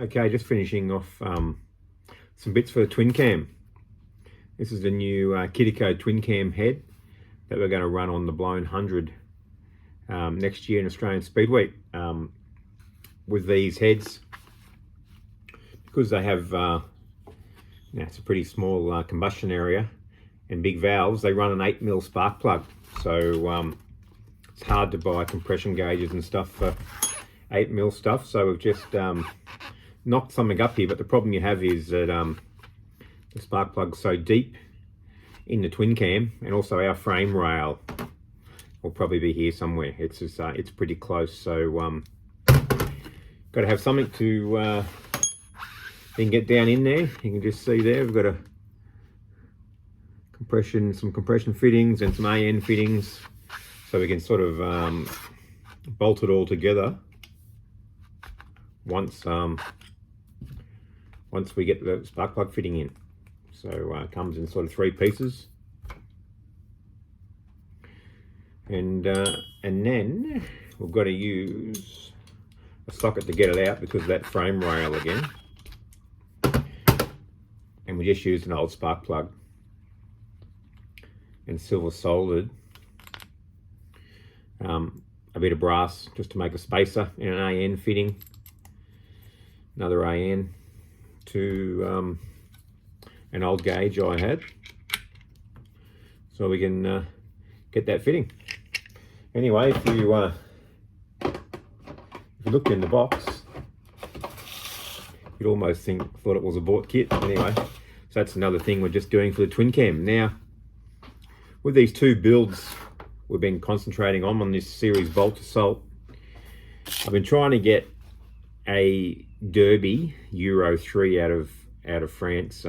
Okay, just finishing off some bits for the twin cam. This is the new Kidiko twin cam head that we're going to run on the blown 100 next year in Australian Speed Week. With these heads, because they have it's a pretty small combustion area and big valves, they run an 8mm spark plug, so it's hard to buy compression gauges and stuff for 8mm stuff. So we've just knocked something up here, but the problem you have is that the spark plug's so deep in the twin cam, and also our frame rail will probably be here somewhere. It's just, it's pretty close, so got to have something to you can get down in there. You can just see there we've got a some compression fittings and some AN fittings, so we can sort of bolt it all together once we get the spark plug fitting in. So it comes in sort of 3 pieces, and then we've got to use a socket to get it out because of that frame rail again, and we just used an old spark plug and silver soldered a bit of brass just to make a spacer in an AN fitting, another AN to an old gauge I had, so we can get that fitting. Anyway, if you looked in the box, you'd almost thought it was a bought kit. Anyway, so that's another thing we're just doing for the twin cam. Now, with these 2 builds we've been concentrating on this series Bolt Assault, I've been trying to get a Derby Euro 3 out of France.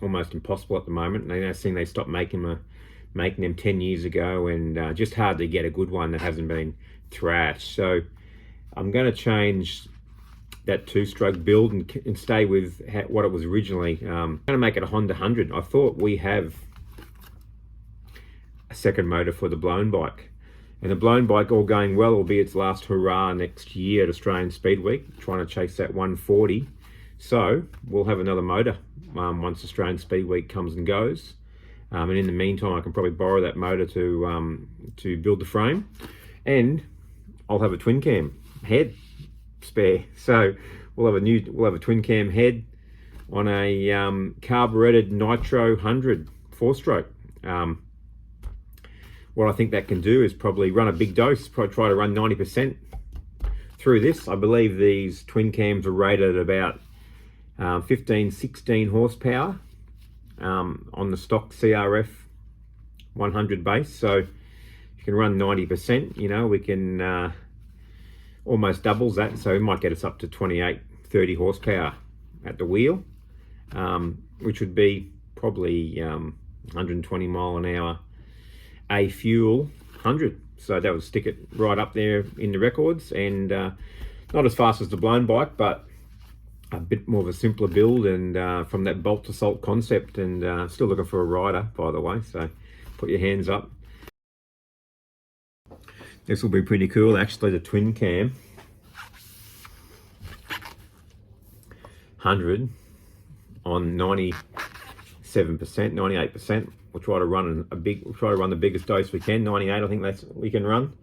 Almost impossible at the moment. I think they stopped making them 10 years ago, and just hard to get a good one that hasn't been thrashed. So I'm going to change that 2-stroke build and stay with what it was originally. I'm going to make it a Honda 100. I thought we have a second motor for the blown bike, and the blown bike, all going well, will be its last hurrah next year at Australian Speed Week, trying to chase that 140. So we'll have another motor once Australian Speed Week comes and goes, and in the meantime I can probably borrow that motor to build the frame, and I'll have a twin cam head spare. So we'll have a twin cam head on a carburetted NITRO 100 4-stroke. What I think that can do is probably run a big dose, probably try to run 90% through this. I believe these twin cams are rated at about 15-16 horsepower on the stock CRF 100 base. So you can run 90%, we can almost doubles that, so it might get us up to 28-30 horsepower at the wheel, which would be probably 120 mile an hour a fuel 100. So that would stick it right up there in the records, and not as fast as the blown bike, but a bit more of a simpler build, and from that Bolt Assault concept, and still looking for a rider, by the way, so put your hands up. This will be pretty cool, actually, the twin cam 100 on 97%, 98%. We'll try to run the biggest dose we can. 98, I think that's what we can run.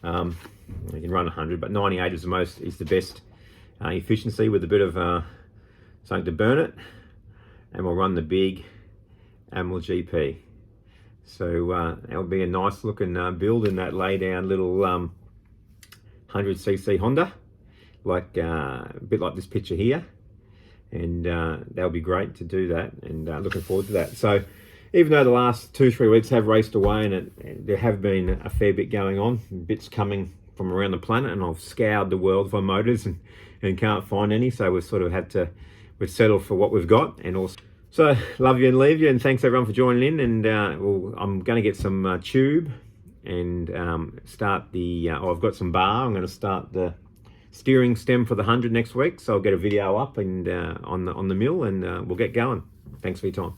We can run 100, but 98 is the best efficiency, with a bit of something to burn it, and we'll run the big AML GP. So that'll be a nice looking build in that lay down little 100cc Honda, like a bit like this picture here, and that'll be great to do that, and looking forward to that. So even though the last 2-3 weeks have raced away, and there have been a fair bit going on, bits coming from around the planet, and I've scoured the world for motors and can't find any, so we've sort of we've settled for what we've got. And also, so love you and leave you, and thanks everyone for joining in. And I'm going to get some tube and start the I've got some bar. I'm going to start the steering stem for the 100 next week, so I'll get a video up and on the mill, and we'll get going. Thanks for your time.